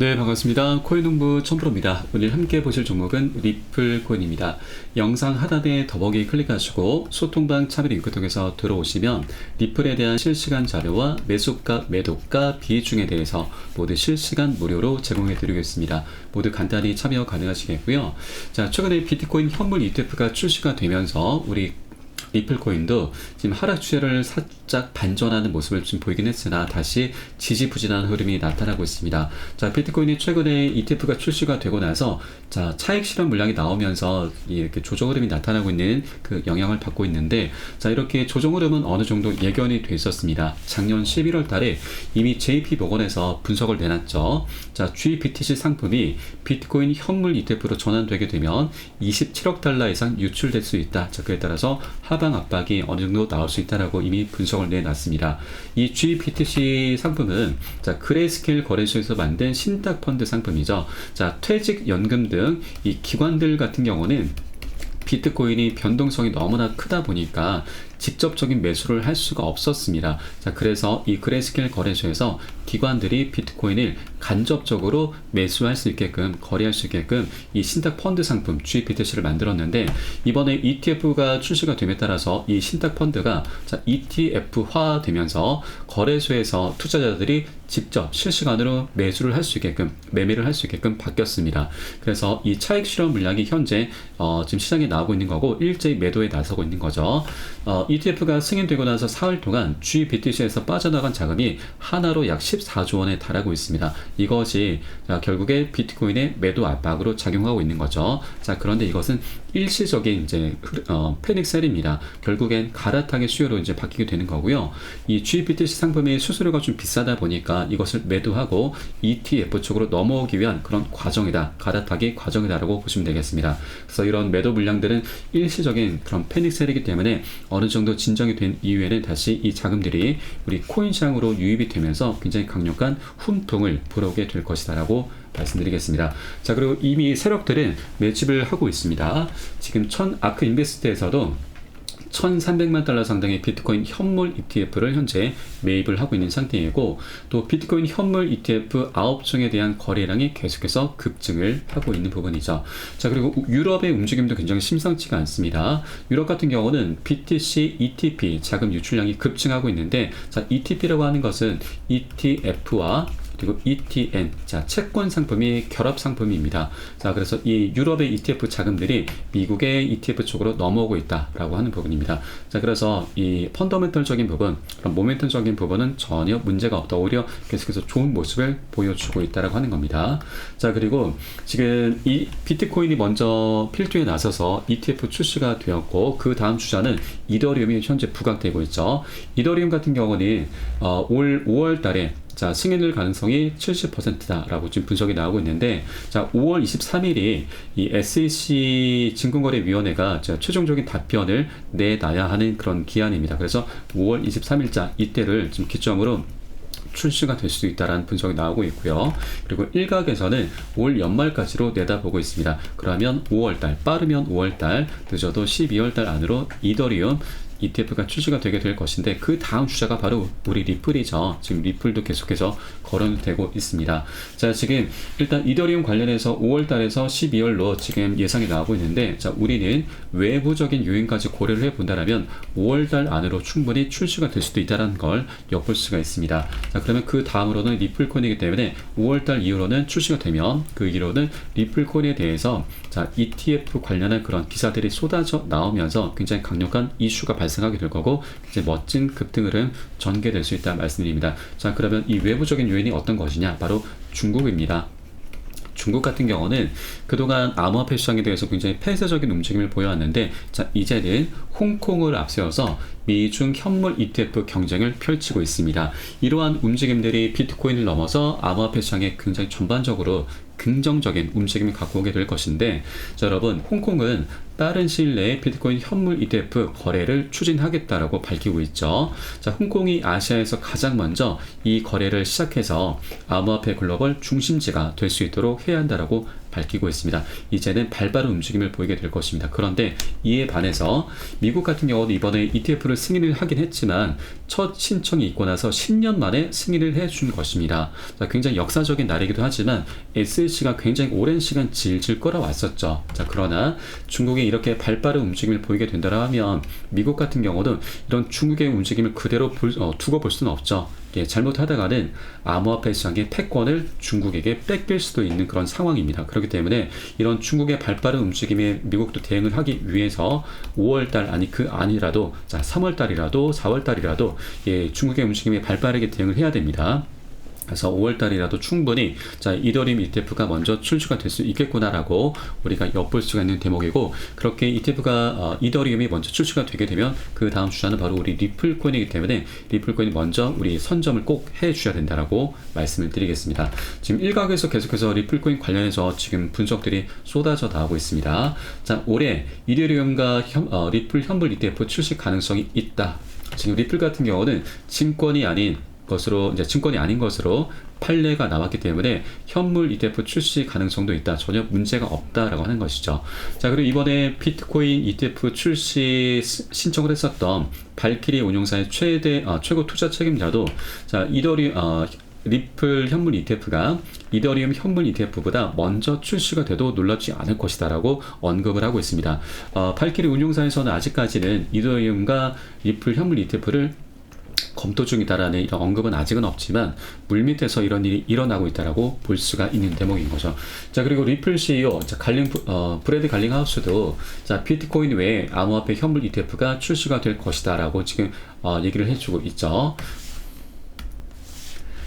네, 반갑습니다. 코인농부 첨프로입니다. 오늘 함께 보실 종목은 리플 코인입니다. 영상 하단에 더보기 클릭하시고 소통방 참여 링크 통해서 들어오시면 리플에 대한 실시간 자료와 매수가, 매도가, 비중에 대해서 모두 실시간 무료로 제공해 드리겠습니다. 모두 간단히 참여 가능하시겠고요. 자, 최근에 비트코인 현물 ETF가 출시가 되면서 우리 리플코인도 지금 하락 추세를 살짝 반전하는 모습을 좀 보이긴 했으나 다시 지지부진한 흐름이 나타나고 있습니다. 자, 비트코인이 최근에 ETF가 출시가 되고 나서 자, 차익 실현 물량이 나오면서 이렇게 조정 흐름이 나타나고 있는 그 영향을 받고 있는데, 자, 이렇게 조정 흐름은 어느 정도 예견이 돼 있었습니다. 작년 11월 달에 이미 JP모건에서 분석을 내놨죠. 자, GBTC 상품이 비트코인 현물 ETF로 전환되게 되면 27억 달러 이상 유출될 수 있다. 자, 그에 따라서 하방 압박이 어느 정도 나올 수 있다라고 이미 분석을 내놨습니다. 이 GBTC 상품은 자, 그레이스케일 거래소에서 만든 신탁 펀드 상품이죠. 자, 퇴직연금 등 이 기관들 같은 경우는 비트코인이 변동성이 너무나 크다 보니까 직접적인 매수를 할 수가 없었습니다. 자, 그래서 이 그레이스케일 거래소에서 기관들이 비트코인을 간접적으로 매수할 수 있게끔, 거래할 수 있게끔 이 신탁 펀드 상품 GBTC를 만들었는데, 이번에 ETF가 출시가 됨에 따라서 이 신탁 펀드가 자, ETF화 되면서 거래소에서 투자자들이 직접 실시간으로 매수를 할 수 있게끔, 매매를 할 수 있게끔 바뀌었습니다. 그래서 이 차익 실현 물량이 현재 지금 시장에 나오고 있는 거고, 일제히 매도에 나서고 있는 거죠. ETF가 승인되고 나서 사흘 동안 GBTC에서 빠져나간 자금이 하나로 약 14조 원에 달하고 있습니다. 이것이 결국에 비트코인의 매도 압박으로 작용하고 있는 거죠. 자, 그런데 이것은 일시적인 이제 패닉셀입니다. 결국엔 갈아타기 수요로 이제 바뀌게 되는 거고요. 이 GBTC 상품의 수수료가 좀 비싸다 보니까 이것을 매도하고 ETF 쪽으로 넘어오기 위한 그런 과정이다. 갈아타기 과정이다라고 보시면 되겠습니다. 그래서 이런 매도 물량들은 일시적인 그런 패닉셀이기 때문에 어느 정도 진정이 된 이후에는 다시 이 자금들이 우리 코인 시장으로 유입이 되면서 굉장히 강력한 훈풍을 불어오게 될 것이다라고 말씀드리겠습니다. 자, 그리고 이미 세력들은 매집을 하고 있습니다. 지금 아크 인베스트에서도 1,300만 달러 상당의 비트코인 현물 ETF를 현재 매입을 하고 있는 상태이고, 또 비트코인 현물 ETF 9종에 대한 거래량이 계속해서 급증을 하고 있는 부분이죠. 자, 그리고 유럽의 움직임도 굉장히 심상치가 않습니다. 유럽 같은 경우는 BTC, ETP 자금 유출량이 급증하고 있는데, 자, ETP라고 하는 것은 ETF와 그리고 ETN, 자, 채권 상품이 결합 상품입니다. 자, 그래서 이 유럽의 ETF 자금들이 미국의 ETF 쪽으로 넘어오고 있다라고 하는 부분입니다. 자, 그래서 이 펀더멘털적인 부분, 그런 모멘텀적인 부분은 전혀 문제가 없다. 오히려 계속해서 좋은 모습을 보여주고 있다라고 하는 겁니다. 자, 그리고 지금 이 비트코인이 먼저 필두에 나서서 ETF 출시가 되었고, 그 다음 주자는 이더리움이 현재 부각되고 있죠. 이더리움 같은 경우는 올 5월 달에 자, 승인될 가능성이 70%다라고 지금 분석이 나오고 있는데, 자, 5월 23일이 이 SEC 증권거래위원회가 최종적인 답변을 내놔야 하는 그런 기한입니다. 그래서 5월 23일자 이때를 좀 기점으로 출시가 될 수도 있다라는 분석이 나오고 있고요. 그리고 일각에서는 올 연말까지로 내다보고 있습니다. 그러면 5월달, 빠르면 5월달, 늦어도 12월달 안으로 이더리움 ETF가 출시가 되게 될 것인데, 그 다음 주자가 바로 우리 리플이죠. 지금 리플도 계속해서 거론되고 있습니다. 자, 지금 일단 이더리움 관련해서 5월 달에서 12월로 지금 예상이 나오고 있는데, 자, 우리는 외부적인 요인까지 고려를 해본다라면 5월 달 안으로 충분히 출시가 될 수도 있다는 걸 엿볼 수가 있습니다. 자, 그러면 그 다음으로는 리플코인이기 때문에 5월 달 이후로는 출시가 되면 그 이후로는 리플코인에 대해서 자, ETF 관련한 그런 기사들이 쏟아져 나오면서 굉장히 강력한 이슈가 발생하게 될 거고, 이제 멋진 급등 흐름 전개될 수 있다 말씀드립니다. 자, 그러면 이 외부적인 요인이 어떤 것이냐? 바로 중국입니다. 중국 같은 경우는 그동안 암호화폐 시장에 대해서 굉장히 폐쇄적인 움직임을 보여왔는데, 자, 이제는 홍콩을 앞세워서 미중 현물 ETF 경쟁을 펼치고 있습니다. 이러한 움직임들이 비트코인을 넘어서 암호화폐 시장에 굉장히 전반적으로 긍정적인 움직임을 갖고 오게 될 것인데, 자, 여러분, 홍콩은 빠른 시일 내에 비트코인 현물 ETF 거래를 추진하겠다라고 밝히고 있죠. 자, 홍콩이 아시아에서 가장 먼저 이 거래를 시작해서 암호화폐 글로벌 중심지가 될 수 있도록 해야 한다라고 밝히고 있습니다. 이제는 발빠른 움직임을 보이게 될 것입니다. 그런데 이에 반해서 미국 같은 경우는 이번에 ETF를 승인을 하긴 했지만 첫 신청이 있고 나서 10년 만에 승인을 해준 것입니다. 자, 굉장히 역사적인 날이기도 하지만 SEC가 굉장히 오랜 시간 질질 끌어왔었죠. 자, 그러나 중국이 이렇게 발빠른 움직임을 보이게 된다면 미국 같은 경우는 이런 중국의 움직임을 그대로 두고 볼 수는 없죠. 예, 잘못하다가는 암호화폐 시장의 패권을 중국에게 뺏길 수도 있는 그런 상황입니다. 그렇기 때문에 이런 중국의 발빠른 움직임에 미국도 대응을 하기 위해서 5월달 아니 그 아니라도 자 3월달이라도 4월달이라도 예, 중국의 움직임에 발빠르게 대응을 해야 됩니다. 그래서 5월달이라도 충분히 자 이더리움 ETF가 먼저 출시가 될 수 있겠구나라고 우리가 엿볼 수가 있는 대목이고, 그렇게 ETF가 이더리움이 먼저 출시가 되게 되면 그 다음 주자는 바로 우리 리플 코인이기 때문에 리플 코인이 먼저 우리 선점을 꼭 해주셔야 된다라고 말씀을 드리겠습니다. 지금 일각에서 계속해서 리플 코인 관련해서 지금 분석들이 쏟아져 나오고 있습니다. 자, 올해 이더리움과 리플 현물 ETF 출시 가능성이 있다. 지금 리플 같은 경우는 증권이 아닌 것으로 판례가 나왔기 때문에 현물 ETF 출시 가능성도 있다. 전혀 문제가 없다라고 하는 것이죠. 자, 그리고 이번에 비트코인 ETF 출시 신청을 했었던 발키리 운용사의 최고 투자 책임자도 자, 리플 현물 ETF가 이더리움 현물 ETF보다 먼저 출시가 돼도 놀랍지 않을 것이다라고 언급을 하고 있습니다. 발키리 운용사에서는 아직까지는 이더리움과 리플 현물 ETF를 검토 중이다라는 이런 언급은 아직은 없지만 물밑에서 이런 일이 일어나고 있다라고 볼 수가 있는 대목인 거죠. 자, 그리고 리플 CEO 브래드 갈링하우스도 자 비트코인 외에 암호화폐 현물 ETF가 출시가 될 것이다라고 지금 얘기를 해주고 있죠.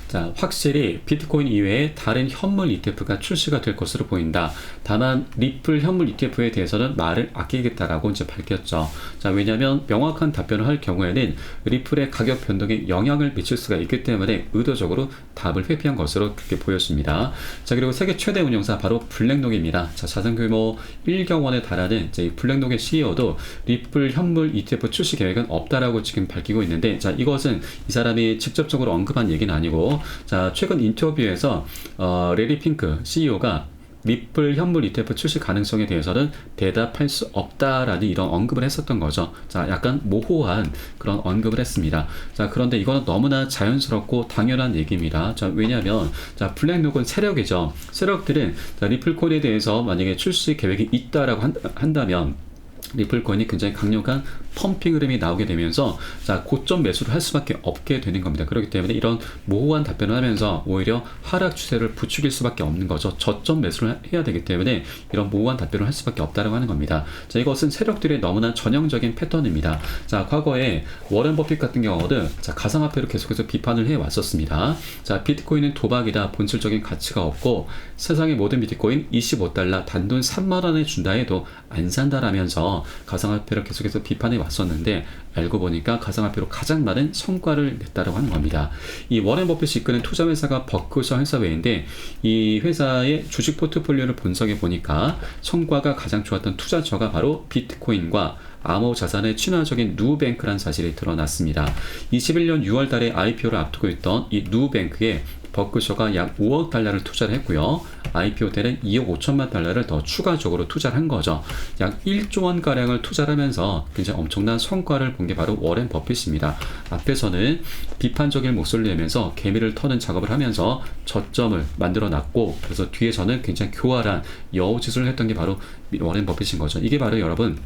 자, 확실히 비트코인 이외에 다른 현물 ETF가 출시가 될 것으로 보인다. 다만 리플 현물 ETF에 대해서는 말을 아끼겠다라고 이제 밝혔죠. 자, 왜냐하면 명확한 답변을 할 경우에는 리플의 가격 변동에 영향을 미칠 수가 있기 때문에 의도적으로 답을 회피한 것으로 그렇게 보였습니다. 자, 그리고 세계 최대 운용사 바로 블랙록입니다. 자, 자산 규모 1경 원에 달하는 이제 블랙록의 CEO도 리플 현물 ETF 출시 계획은 없다라고 지금 밝히고 있는데, 자, 이것은 이 사람이 직접적으로 언급한 얘기는 아니고, 자, 최근 인터뷰에서 레리 핑크 CEO가 리플 현물 ETF 출시 가능성에 대해서는 대답할 수 없다라는 이런 언급을 했었던 거죠. 자, 약간 모호한 그런 언급을 했습니다. 자, 그런데 이거는 너무나 자연스럽고 당연한 얘기입니다. 자, 왜냐하면 자, 블랙록은 세력이죠. 세력들은 자, 리플 코인에 대해서 만약에 출시 계획이 있다라고 한다면 리플 코인이 굉장히 강력한 펌핑 흐름이 나오게 되면서 자 고점 매수를 할 수밖에 없게 되는 겁니다. 그렇기 때문에 이런 모호한 답변을 하면서 오히려 하락 추세를 부추길 수밖에 없는 거죠. 저점 매수를 해야 되기 때문에 이런 모호한 답변을 할 수밖에 없다라고 하는 겁니다. 자, 이것은 세력들의 너무나 전형적인 패턴입니다. 자, 과거에 워렌 버핏 같은 경우는 자 가상화폐로 계속해서 비판을 해 왔었습니다. 자, 비트코인은 도박이다. 본질적인 가치가 없고 세상의 모든 비트코인 25달러 단돈 3만 원에 준다 해도 안 산다라면서 가상화폐를 계속해서 비판해 왔었는데 알고 보니까 가상화폐로 가장 많은 성과를 냈다고 하는 겁니다. 이 워렌 버핏이 이끄는 투자회사가 버크셔 해서웨이인데 이 회사의 주식 포트폴리오를 분석해 보니까 성과가 가장 좋았던 투자처가 바로 비트코인과 암호 자산의 친화적인 누뱅크라는 사실이 드러났습니다. 21년 6월 달에 IPO를 앞두고 있던 이 누뱅크에 버크셔가 약 5억 달러를 투자를 했고요. IPO 때는 2억 5천만 달러를 더 추가적으로 투자를 한 거죠. 약 1조 원가량을 투자를 하면서 굉장히 엄청난 성과를 본 게 바로 워렌 버핏입니다. 앞에서는 비판적인 목소리를 내면서 개미를 터는 작업을 하면서 저점을 만들어 놨고, 그래서 뒤에서는 굉장히 교활한 여우짓을 했던 게 바로 워렌 버핏인 거죠. 이게 바로 여러분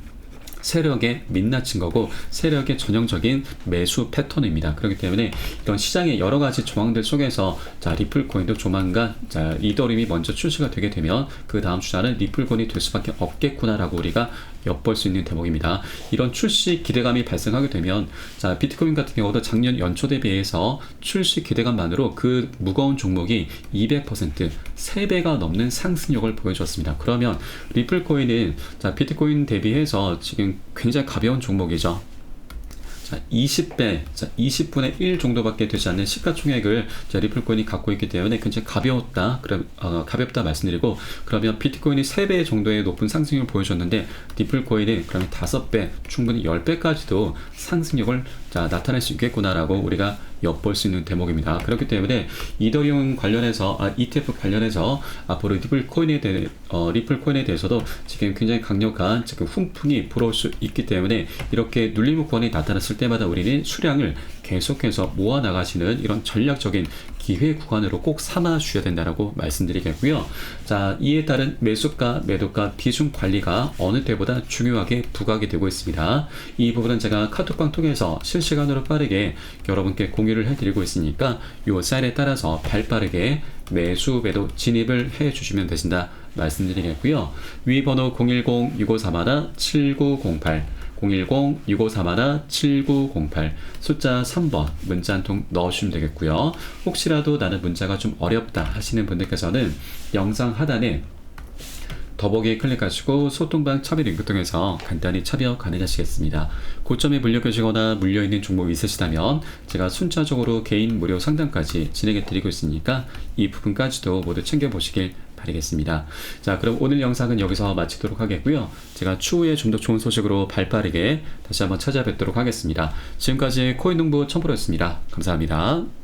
세력의 민낯인 거고 세력의 전형적인 매수 패턴입니다. 그렇기 때문에 이런 시장의 여러 가지 정황들 속에서 자 리플 코인도 조만간 자 이더리움이 먼저 출시가 되게 되면 그 다음 주자는 리플 코인이 될 수밖에 없겠구나라고 우리가 엿볼 수 있는 대목입니다. 이런 출시 기대감이 발생하게 되면 자 비트코인 같은 경우도 작년 연초 대비해서 출시 기대감만으로 그 무거운 종목이 200% 3배가 넘는 상승력을 보여줬습니다. 그러면 리플 코인은 자 비트코인 대비해서 지금 굉장히 가벼운 종목이죠. 자, 20배, 자, 20분의 1 정도밖에 되지 않는 시가총액을 자, 리플코인이 갖고 있기 때문에 굉장히 가볍다 말씀드리고, 그러면 비트코인이 3배 정도의 높은 상승력을 보여줬는데 리플코인은 그러면 5배, 충분히 10배까지도 상승력을 나타날 수 있겠구나라고 우리가 엿볼 수 있는 대목입니다. 그렇기 때문에 이더리움 관련해서 ETF 관련해서 앞으로 리플 코인에 대해서도 지금 굉장히 강력한 지금 훈풍이 불어올 수 있기 때문에 이렇게 눌림목권이 나타났을 때마다 우리는 수량을 계속해서 모아 나가시는 이런 전략적인 기회 구간으로 꼭 삼아 주셔야 된다라고 말씀드리겠고요. 자, 이에 따른 매수가, 매도가 비중 관리가 어느 때보다 중요하게 부각이 되고 있습니다. 이 부분은 제가 카톡방 통해서 실시간으로 빠르게 여러분께 공유를 해드리고 있으니까 이 사인에 따라서 발빠르게 매수, 매도 진입을 해 주시면 되신다 말씀드리겠고요. 위 번호 010-6531-7908 010-6531-7908 숫자 3번 문자 한 통 넣으시면 되겠고요. 혹시라도 나는 문자가 좀 어렵다 하시는 분들께서는 영상 하단에 더보기에 클릭하시고 소통방 참여 링크 통해서 간단히 참여 가능하시겠습니다. 고점에 물려 계시거나 물려있는 종목이 있으시다면 제가 순차적으로 개인 무료 상담까지 진행해 드리고 있으니까 이 부분까지도 모두 챙겨보시길 바라겠습니다. 자, 그럼 오늘 영상은 여기서 마치도록 하겠고요. 제가 추후에 좀 더 좋은 소식으로 발빠르게 다시 한번 찾아뵙도록 하겠습니다. 지금까지 코인농부 첨프로였습니다. 감사합니다.